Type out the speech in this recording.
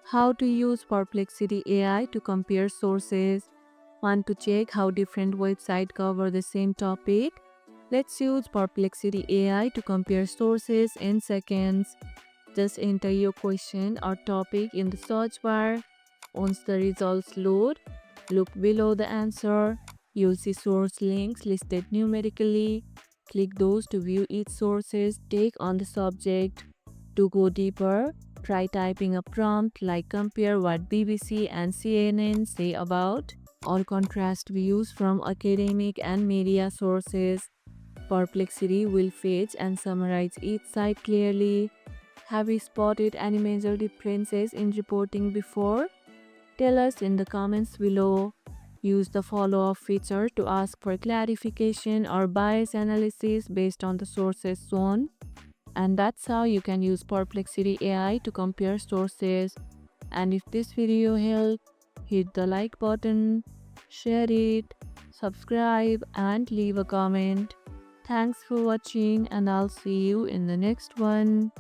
How to use Perplexity AI to compare sources. Want to check how different websites cover the same topic? Let's use Perplexity AI to compare sources in seconds. Just enter your question or topic in the search bar. Once the results load, look below the answer. You'll see source links listed numerically. Click those to view each source's take on the subject. To go deeper, try typing a prompt like compare what BBC and CNN say about, or contrast views from academic and media sources. Perplexity will fetch and summarize each side clearly. Have you spotted any major differences in reporting before? Tell us in the comments below. Use the follow up feature to ask for clarification or bias analysis based on the sources shown. And that's how you can use Perplexity AI to compare sources. And if this video helped, hit the like button, share it, subscribe, and leave a comment. Thanks for watching, and I'll see you in the next one.